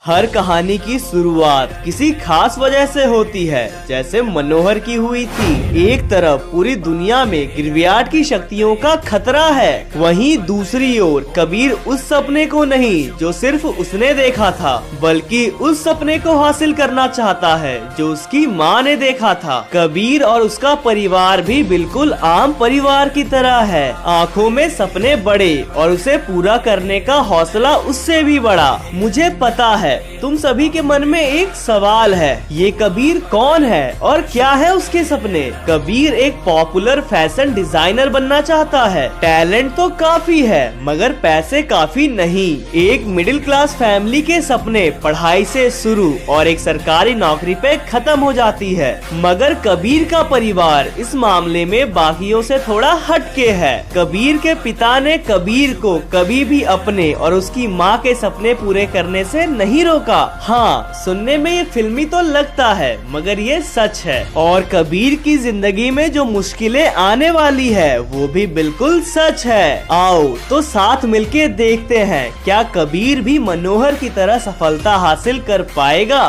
हर कहानी की शुरुआत किसी खास वजह से होती है, जैसे मनोहर की हुई थी। एक तरफ पूरी दुनिया में गिरवियाट की शक्तियों का खतरा है, वहीं दूसरी ओर कबीर उस सपने को नहीं जो सिर्फ उसने देखा था, बल्कि उस सपने को हासिल करना चाहता है जो उसकी माँ ने देखा था। कबीर और उसका परिवार भी बिल्कुल आम परिवार की तरह है। आँखों में सपने बड़े और उसे पूरा करने का हौसला उससे भी बड़ा। मुझे पता है तुम सभी के मन में एक सवाल है, ये कबीर कौन है और क्या है उसके सपने। कबीर एक पॉपुलर फैशन डिजाइनर बनना चाहता है। टैलेंट तो काफी है मगर पैसे काफी नहीं। एक मिडिल क्लास फैमिली के सपने पढ़ाई से शुरू और एक सरकारी नौकरी पे खत्म हो जाती है, मगर कबीर का परिवार इस मामले में बाकियों से थोड़ा हटके है। कबीर के पिता ने कबीर को कभी भी अपने और उसकी माँ के सपने पूरे करने से नहीं रोका। हाँ, सुनने में ये फिल्मी तो लगता है मगर ये सच है। और कबीर की जिंदगी में जो मुश्किलें आने वाली है वो भी बिल्कुल सच है। आओ तो साथ मिलके देखते हैं क्या कबीर भी मनोहर की तरह सफलता हासिल कर पाएगा।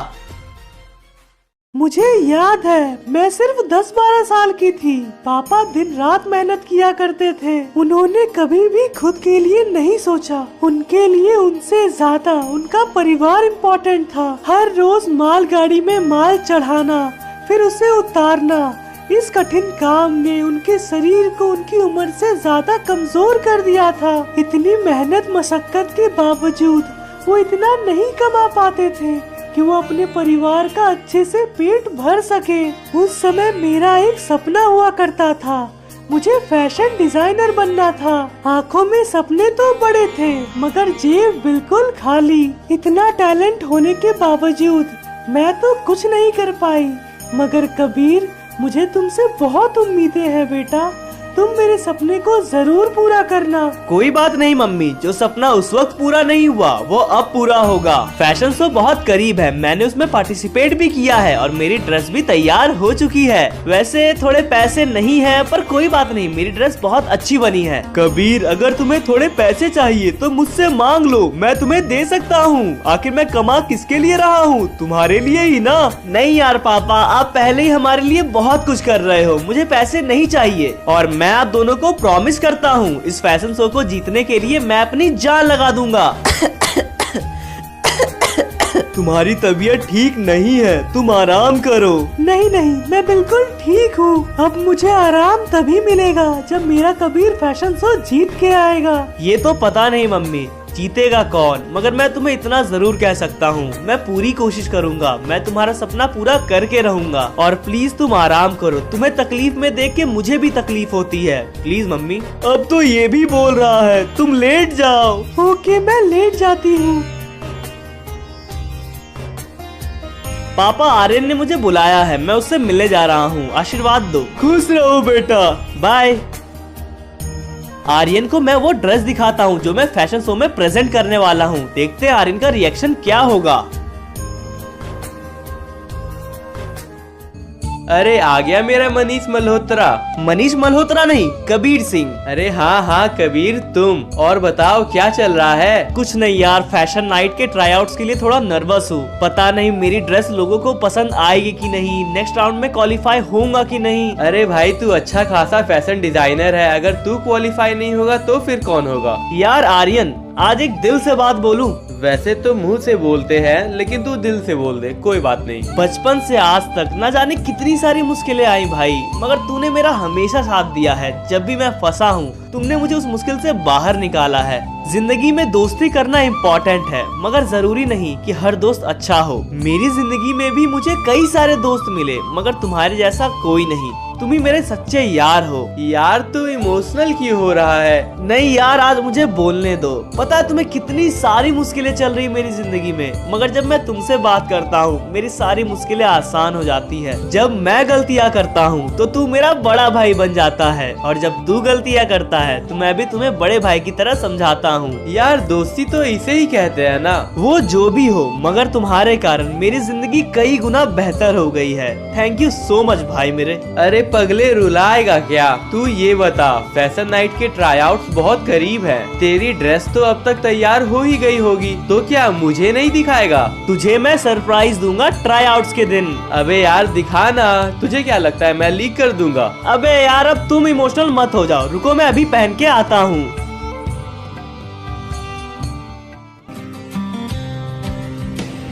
मुझे याद है मैं सिर्फ 10-12 साल की थी। पापा दिन रात मेहनत किया करते थे। उन्होंने कभी भी खुद के लिए नहीं सोचा। उनके लिए उनसे ज्यादा उनका परिवार इम्पोर्टेंट था। हर रोज मालगाड़ी में माल चढ़ाना फिर उसे उतारना, इस कठिन काम ने उनके शरीर को उनकी उम्र से ज्यादा कमजोर कर दिया था। इतनी मेहनत मशक्कत के बावजूद वो इतना नहीं कमा पाते थे कि वो अपने परिवार का अच्छे से पेट भर सके। उस समय मेरा एक सपना हुआ करता था, मुझे फैशन डिजाइनर बनना था। आंखों में सपने तो बड़े थे मगर जेब बिल्कुल खाली। इतना टैलेंट होने के बावजूद मैं तो कुछ नहीं कर पाई। मगर कबीर, मुझे तुमसे बहुत उम्मीदें हैं बेटा, तुम मेरे सपने को जरूर पूरा करना। कोई बात नहीं मम्मी, जो सपना उस वक्त पूरा नहीं हुआ वो अब पूरा होगा। फैशन शो बहुत करीब है, मैंने उसमें पार्टिसिपेट भी किया है और मेरी ड्रेस भी तैयार हो चुकी है। वैसे थोड़े पैसे नहीं है पर कोई बात नहीं, मेरी ड्रेस बहुत अच्छी बनी है। कबीर, अगर तुम्हें थोड़े पैसे चाहिए तो मुझसे मांग लो, मैं तुम्हें दे सकता हूँ। आखिर मैं कमा किसके लिए रहा हूँ, तुम्हारे लिए ही ना। नहीं यार पापा, आप पहले ही हमारे लिए बहुत कुछ कर रहे हो, मुझे पैसे नहीं चाहिए। और मैं आप दोनों को प्रॉमिस करता हूँ इस फैशन शो को जीतने के लिए मैं अपनी जान लगा दूंगा। तुम्हारी तबीयत ठीक नहीं है, तुम आराम करो। नहीं नहीं, मैं बिल्कुल ठीक हूँ। अब मुझे आराम तभी मिलेगा जब मेरा कबीर फैशन शो जीत के आएगा। ये तो पता नहीं मम्मी जीतेगा कौन, मगर मैं तुम्हें इतना जरूर कह सकता हूँ, मैं पूरी कोशिश करूँगा, मैं तुम्हारा सपना पूरा करके रहूँगा। और प्लीज तुम आराम करो, तुम्हें तकलीफ में देख के मुझे भी तकलीफ होती है। Please mummy. अब तो ये भी बोल रहा है, तुम लेट जाओ। ओके, मैं लेट जाती हूँ। पापा, आर्यन ने मुझे बुलाया है, मैं उससे मिलने जा रहा हूँ, आशीर्वाद दो। खुश रहो बेटा, बाय। आर्यन को मैं वो ड्रेस दिखाता हूँ जो मैं फैशन शो में प्रेजेंट करने वाला हूँ। देखते हैं आर्यन का रिएक्शन क्या होगा। अरे आ गया मेरा मनीष मल्होत्रा। मनीष मल्होत्रा नहीं, कबीर सिंह। अरे हाँ हाँ कबीर, तुम। और बताओ क्या चल रहा है। कुछ नहीं यार, फैशन नाइट के ट्राई आउट्स के लिए थोड़ा नर्वस हूँ। पता नहीं मेरी ड्रेस लोगों को पसंद आएगी कि नहीं, नेक्स्ट राउंड में क्वालिफाई होऊंगा कि नहीं। अरे भाई, तू अच्छा खासा फैशन डिजाइनर है, अगर तू क्वालिफाई नहीं होगा तो फिर कौन होगा। यार आर्यन, आज एक दिल से बात बोलूं। वैसे तो मुंह से बोलते हैं लेकिन तू दिल से बोल दे, कोई बात नहीं। बचपन से आज तक न जाने कितनी सारी मुश्किलें आई भाई, मगर तूने मेरा हमेशा साथ दिया है। जब भी मैं फंसा हूँ तुमने मुझे उस मुश्किल से बाहर निकाला है। जिंदगी में दोस्ती करना इम्पोर्टेंट है मगर जरूरी नहीं कि हर दोस्त अच्छा हो। मेरी जिंदगी में भी मुझे कई सारे दोस्त मिले मगर तुम्हारे जैसा कोई नहीं। तुम ही मेरे सच्चे यार हो। यार तू इमोशनल क्यों हो रहा है। नहीं यार, आज मुझे बोलने दो। पता है तुम्हें कितनी सारी मुश्किलें चल रही मेरी जिंदगी में, मगर जब मैं तुमसे बात करता हूँ मेरी सारी मुश्किलें आसान हो जाती है। जब मैं गलतियाँ करता हूँ तो तू मेरा बड़ा भाई बन जाता है और जब तू गलतियाँ करता है तो मैं भी तुम्हें बड़े भाई की तरह समझाता हूँ। यार दोस्ती तो इसे ही कहते हैं ना। वो जो भी हो, मगर तुम्हारे कारण मेरी जिंदगी कई गुना बेहतर हो गई है। थैंक यू सो मच भाई मेरे। अरे पगले रुलाएगा क्या? तू ये बता, फैशन नाइट के ट्राई आउट्स बहुत करीब है। तेरी ड्रेस तो अब तक तैयार हो ही गई होगी, तो क्या मुझे नहीं दिखाएगा? तुझे मैं सरप्राइज दूंगा ट्राई आउट्स के दिन। अबे यार दिखा ना, तुझे क्या लगता है मैं लीक कर दूंगा? अबे यार अब तुम इमोशनल मत हो जाओ, रुको मैं अभी पहन के आता हूँ।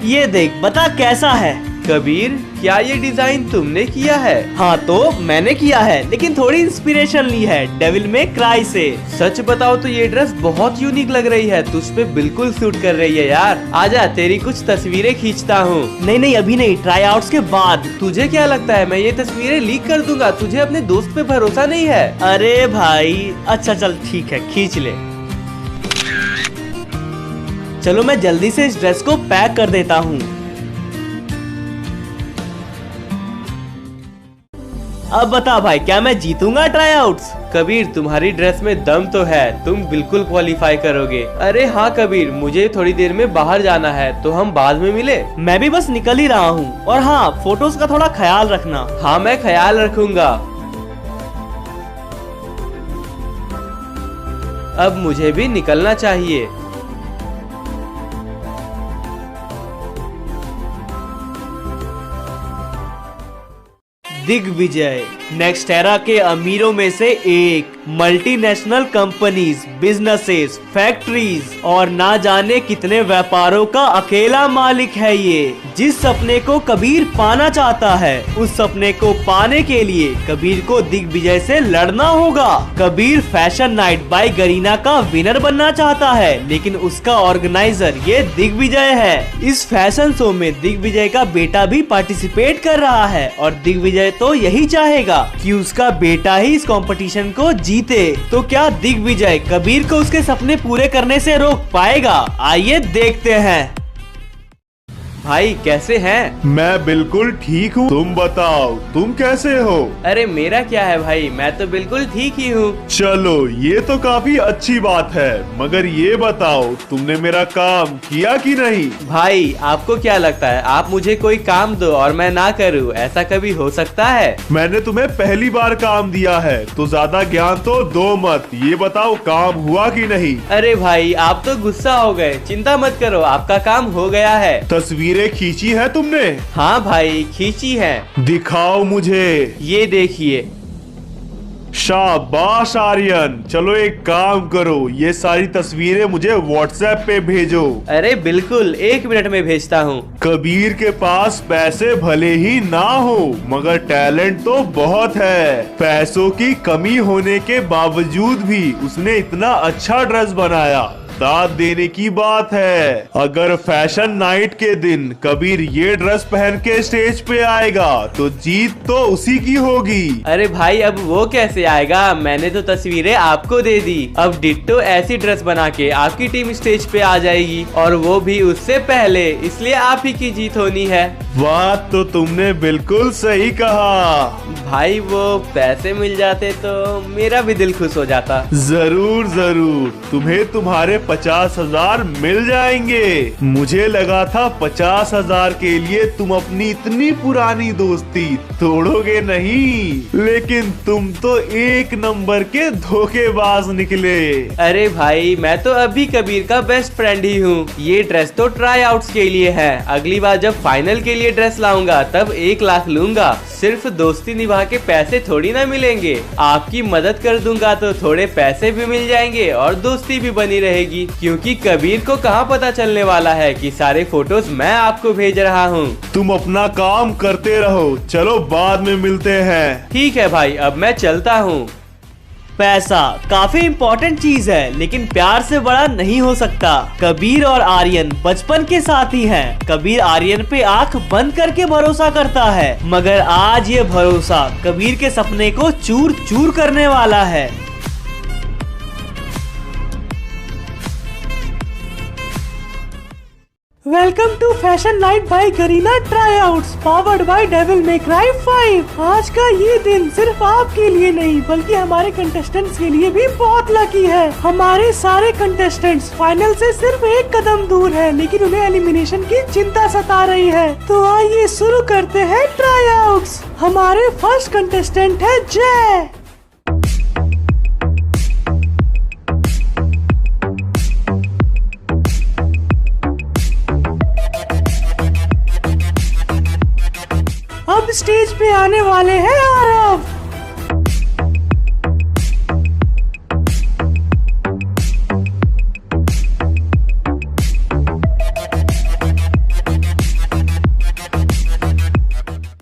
ये देख, बता कैसा है? कबीर, क्या ये डिजाइन तुमने किया है? हाँ तो मैंने किया है, लेकिन थोड़ी इंस्पिरेशन ली है डेविल में क्राई से। सच बताओ तो ये ड्रेस बहुत यूनिक लग रही है, तुझ पे बिल्कुल सूट कर रही है यार। आजा तेरी कुछ तस्वीरें खींचता हूँ। नहीं अभी नहीं, ट्राई आउट्स के बाद। तुझे क्या लगता है मैं ये तस्वीरें लीक कर दूंगा? तुझे अपने दोस्त पे भरोसा नहीं है? अरे भाई अच्छा चल ठीक है, खींच ले। चलो मैं जल्दी से इस ड्रेस को पैक कर देता हूँ। अब बता भाई, क्या मैं जीतूंगा ट्राई आउट्स? कबीर, तुम्हारी ड्रेस में दम तो है, तुम बिल्कुल क्वालिफाई करोगे। अरे हाँ कबीर, मुझे थोड़ी देर में बाहर जाना है, तो हम बाद में मिले। मैं भी बस निकल ही रहा हूँ। और हाँ, फोटोज का थोड़ा ख्याल रखना। हाँ मैं ख्याल रखूंगा। अब मुझे भी निकलना चाहिए। दिग्विजय नेक्स्टेरा के अमीरों में से एक, मल्टीनेशनल कंपनीज, बिजनेसेस, फैक्ट्रीज और ना जाने कितने व्यापारों का अकेला मालिक है ये। जिस सपने को कबीर पाना चाहता है, उस सपने को पाने के लिए कबीर को दिग्विजय से लड़ना होगा। कबीर फैशन नाइट बाय गरीना का विनर बनना चाहता है, लेकिन उसका ऑर्गेनाइजर ये दिग्विजय है। इस फैशन शो में दिग्विजय का बेटा भी पार्टिसिपेट कर रहा है और दिग्विजय तो यही चाहेगा कि उसका बेटा ही इस कंपटीशन को जीते। तो क्या दिग्विजय कबीर को उसके सपने पूरे करने से रोक पाएगा? आइए देखते हैं। भाई कैसे हैं? मैं बिल्कुल ठीक हूँ, तुम बताओ तुम कैसे हो? अरे मेरा क्या है भाई, मैं तो बिल्कुल ठीक ही हूँ। चलो ये तो काफी अच्छी बात है, मगर ये बताओ तुमने मेरा काम किया कि नहीं? भाई आपको क्या लगता है आप मुझे कोई काम दो और मैं ना करूँ, ऐसा कभी हो सकता है? मैंने तुम्हें पहली बार काम दिया है, तो ज्यादा ज्ञान तो दो मत। ये बताओ काम हुआ कि नहीं? अरे भाई आप तो गुस्सा हो गए, चिंता मत करो, आपका काम हो गया है। तस्वीरें खींची है तुमने? हाँ भाई खींची है। दिखाओ मुझे। ये देखिए। शाबाश आर्यन, चलो एक काम करो, ये सारी तस्वीरें मुझे व्हाट्सएप पे भेजो। अरे बिल्कुल, 1 मिनट में भेजता हूँ। कबीर के पास पैसे भले ही ना हो, मगर टैलेंट तो बहुत है। पैसों की कमी होने के बावजूद भी उसने इतना अच्छा ड्रेस बनाया, दाद देने की बात है। अगर फैशन नाइट के दिन कबीर ये ड्रेस पहन के स्टेज पे आएगा तो जीत तो उसी की होगी। अरे भाई अब वो कैसे आएगा, मैंने तो तस्वीरें आपको दे दी। अब डिट्टो ऐसी ड्रेस बना के आपकी टीम स्टेज पे आ जाएगी, और वो भी उससे पहले, इसलिए आप ही की जीत होनी है। बात तो तुमने बिल्कुल सही कहा। भाई वो पैसे मिल जाते तो मेरा भी दिल खुश हो जाता। जरूर जरूर, तुम्हें तुम्हारे 50,000 मिल जाएंगे। मुझे लगा था 50,000 के लिए तुम अपनी इतनी पुरानी दोस्ती तोड़ोगे नहीं, लेकिन तुम तो 1 नंबर के धोखेबाज निकले। अरे भाई मैं तो अभी कबीर का बेस्ट फ्रेंड ही हूँ। ये ड्रेस तो ट्राई आउट्स के लिए है, अगली बार जब फाइनल के लिए ड्रेस लाऊंगा तब 1 लाख लूंगा। सिर्फ दोस्ती निभा के पैसे थोड़ी ना मिलेंगे, आपकी मदद कर दूंगा तो थोड़े पैसे भी मिल जाएंगे और दोस्ती भी बनी रहेगी, क्योंकि कबीर को कहाँ पता चलने वाला है कि सारे फोटोज मैं आपको भेज रहा हूँ। तुम अपना काम करते रहो, चलो बाद में मिलते हैं। ठीक है भाई, अब मैं चलता हूँ। पैसा काफी इम्पोर्टेंट चीज है, लेकिन प्यार से बड़ा नहीं हो सकता। कबीर और आर्यन बचपन के साथी हैं। कबीर आर्यन पे आंख बंद करके भरोसा करता है, मगर आज ये भरोसा कबीर के सपने को चूर चूर करने वाला है। Welcome to fashion night by Kareena tryouts powered by Devil May Cry 5। आज का ये दिन सिर्फ आपके लिए नहीं बल्कि हमारे कंटेस्टेंट्स के लिए भी बहुत लकी है। हमारे सारे कंटेस्टेंट्स फाइनल से सिर्फ एक कदम दूर है, लेकिन उन्हें एलिमिनेशन की चिंता सता रही है। तो आइए शुरू करते हैं ट्राईआउट्स। हमारे फर्स्ट कंटेस्टेंट है जय। अब स्टेज पे आने वाले हैं आरव।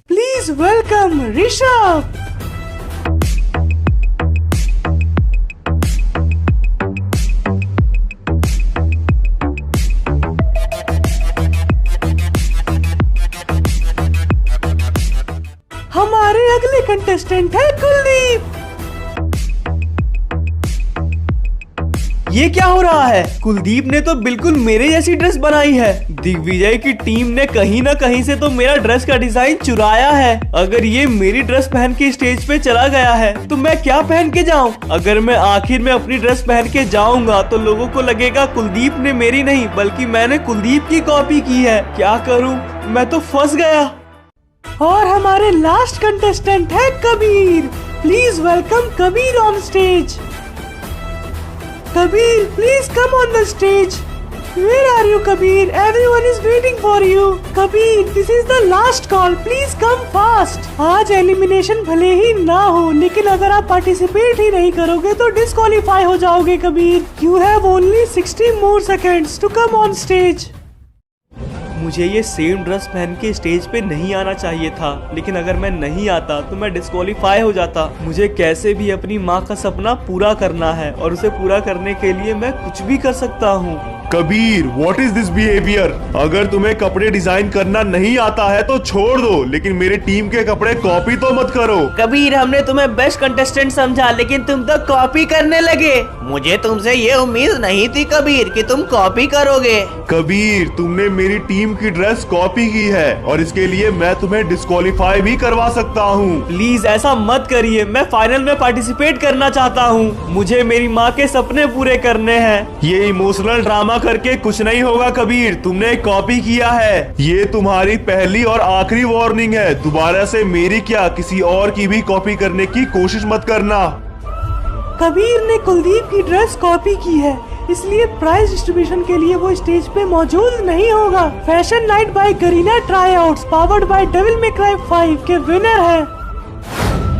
Please welcome Rishabh. हमारे अगले कंटेस्टेंट है कुलदीप। ये क्या हो रहा है? कुलदीप ने तो बिल्कुल मेरे जैसी ड्रेस बनाई है। दिग्विजय की टीम ने कहीं ना कहीं से तो मेरा ड्रेस का डिजाइन चुराया है। अगर ये मेरी ड्रेस पहन के स्टेज पे चला गया है तो मैं क्या पहन के जाऊं? अगर मैं आखिर में अपनी ड्रेस पहन के जाऊंगा तो लोगों को लगेगा कुलदीप ने मेरी नहीं बल्कि मैंने कुलदीप की कॉपी की है। क्या करूं? मैं तो फंस गया। और हमारे लास्ट कंटेस्टेंट है Kabir. Please welcome Kabir on stage. Kabir please come on the stage. Where are you, Kabir? Everyone is waiting for you. Kabir, this is the last call. Please come fast. आज एलिमिनेशन भले ही ना हो, लेकिन अगर आप पार्टिसिपेट ही नहीं करोगे तो डिस्क्वालीफाई हो जाओगे Kabir. You have only 60 more seconds to come on stage. मुझे ये सेम ड्रेस पहन के स्टेज पे नहीं आना चाहिए था, लेकिन अगर मैं नहीं आता तो मैं डिस्क्वालीफाई हो जाता। मुझे कैसे भी अपनी माँ का सपना पूरा करना है और उसे पूरा करने के लिए मैं कुछ भी कर सकता हूँ। Kabir, what is this behaviour? अगर तुम्हें कपड़े डिजाइन करना नहीं आता है तो छोड़ दो, लेकिन मेरे टीम के कपड़े कॉपी तो मत करो। कबीर, हमने तुम्हें बेस्ट कंटेस्टेंट समझा लेकिन तुम तो कॉपी करने लगे। मुझे तुमसे ये उम्मीद नहीं थी कबीर कि तुम कॉपी करोगे। कबीर, तुमने मेरी टीम की ड्रेस कॉपी की है और इसके लिए मैं तुम्हें डिस्क्वालीफाई भी करवा सकता हूँ। प्लीज ऐसा मत करिए, मैं फाइनल में पार्टिसिपेट करना चाहता हूँ। मुझे मेरी माँ के सपने पूरे करने हैं। ये इमोशनल ड्रामा करके कुछ नहीं होगा कबीर, तुमने कॉपी किया है। ये तुम्हारी पहली और आखिरी वार्निंग है। दोबारा से मेरी क्या किसी और की भी कॉपी करने की कोशिश मत करना। कबीर ने कुलदीप की ड्रेस कॉपी की है, इसलिए प्राइज डिस्ट्रीब्यूशन के लिए वो स्टेज पे मौजूद नहीं होगा। Fashion night by Kareena tryouts powered by Devil May Cry 5 के विनर है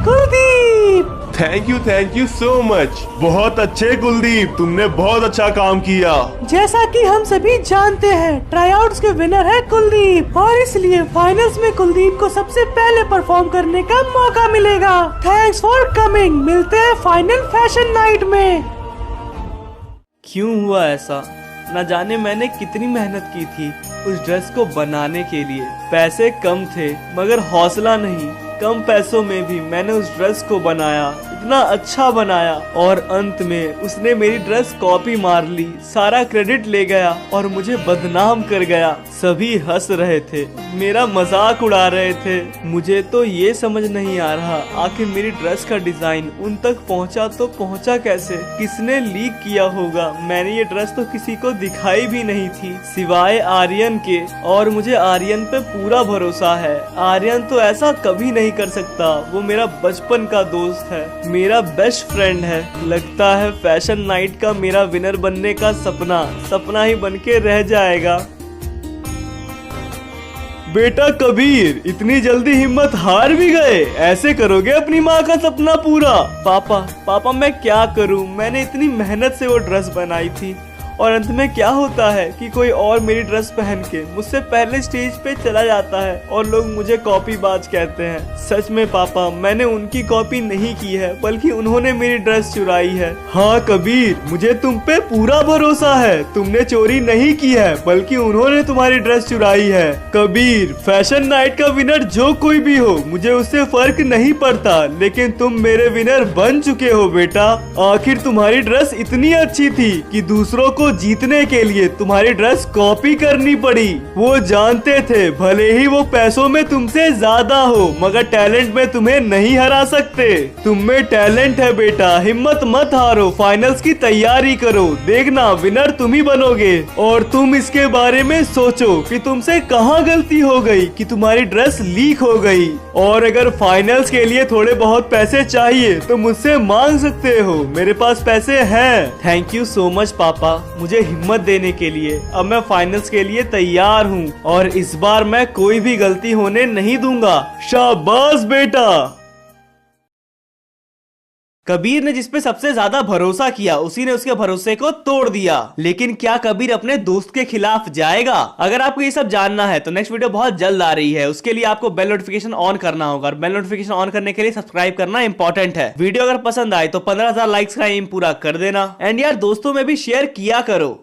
Kuldeep. Thank you so much. बहुत अच्छे कुलदीप, तुमने बहुत अच्छा काम किया। जैसा कि हम सभी जानते हैं ट्राईआउट्स के विनर है कुलदीप, और इसलिए फाइनल्स में कुलदीप को सबसे पहले परफॉर्म करने का मौका मिलेगा। Thanks for coming. मिलते हैं फाइनल फैशन नाइट में। क्यों हुआ ऐसा? न जाने मैंने कितनी मेहनत की थी उस ड्रेस को बनाने के लिए। पैसे कम थे मगर हौसला नहीं। कम पैसों में भी मैंने उस ड्रेस को बनाया, इतना अच्छा बनाया, और अंत में उसने मेरी ड्रेस कॉपी मार ली, सारा क्रेडिट ले गया और मुझे बदनाम कर गया। सभी हंस रहे थे, मेरा मजाक उड़ा रहे थे। मुझे तो ये समझ नहीं आ रहा आखिर मेरी ड्रेस का डिजाइन उन तक पहुंचा तो पहुंचा कैसे? किसने लीक किया होगा? मैंने ये ड्रेस तो किसी को दिखाई भी नहीं थी सिवाय आर्यन के, और मुझे आर्यन पे पूरा भरोसा है। आर्यन तो ऐसा कभी नहीं कर सकता, वो मेरा बचपन का दोस्त है, मेरा बेस्ट फ्रेंड है। लगता है फैशन नाइट का मेरा विनर बनने का सपना ही बन के रह जाएगा। बेटा कबीर, इतनी जल्दी हिम्मत हार भी गए? ऐसे करोगे अपनी माँ का सपना पूरा? पापा मैं क्या करूँ? मैंने इतनी मेहनत से वो ड्रेस बनाई थी और अंत में क्या होता है कि कोई और मेरी ड्रेस पहन के मुझसे पहले स्टेज पे चला जाता है और लोग मुझे कॉपीबाज कहते हैं। सच में पापा, मैंने उनकी कॉपी नहीं की है बल्कि उन्होंने मेरी ड्रेस चुराई है। हाँ कबीर, मुझे तुम पे पूरा भरोसा है, तुमने चोरी नहीं की है बल्कि उन्होंने तुम्हारी ड्रेस चुराई है। कबीर, फैशन नाइट का विनर जो कोई भी हो मुझे उससे फर्क नहीं पड़ता, लेकिन तुम मेरे विनर बन चुके हो बेटा। आखिर तुम्हारी ड्रेस इतनी अच्छी थी कि दूसरों को को जीतने के लिए तुम्हारी ड्रेस कॉपी करनी पड़ी। वो जानते थे भले ही वो पैसों में तुमसे ज्यादा हो, मगर टैलेंट में तुम्हें नहीं हरा सकते। तुम में टैलेंट है बेटा, हिम्मत मत हारो, फाइनल्स की तैयारी करो, देखना विनर तुम ही बनोगे। और तुम इसके बारे में सोचो कि तुमसे कहाँ गलती हो गई कि तुम्हारी ड्रेस लीक हो गई। और अगर फाइनल्स के लिए थोड़े बहुत पैसे चाहिए तो मुझसे मांग सकते हो, मेरे पास पैसे हैं। थैंक यू सो मच पापा, मुझे हिम्मत देने के लिए। अब मैं फाइनल्स के लिए तैयार हूँ और इस बार मैं कोई भी गलती होने नहीं दूंगा। शाबाश बेटा। कबीर ने जिस पे सबसे ज्यादा भरोसा किया उसी ने उसके भरोसे को तोड़ दिया। लेकिन क्या कबीर अपने दोस्त के खिलाफ जाएगा? अगर आपको ये सब जानना है तो नेक्स्ट वीडियो बहुत जल्द आ रही है। उसके लिए आपको बेल नोटिफिकेशन ऑन करना होगा और बेल नोटिफिकेशन ऑन करने के लिए सब्सक्राइब करना इंपॉर्टेंट है। वीडियो अगर पसंद आए तो 15,000 लाइक्स का एम पूरा कर देना। एंड यार दोस्तों में भी शेयर किया करो।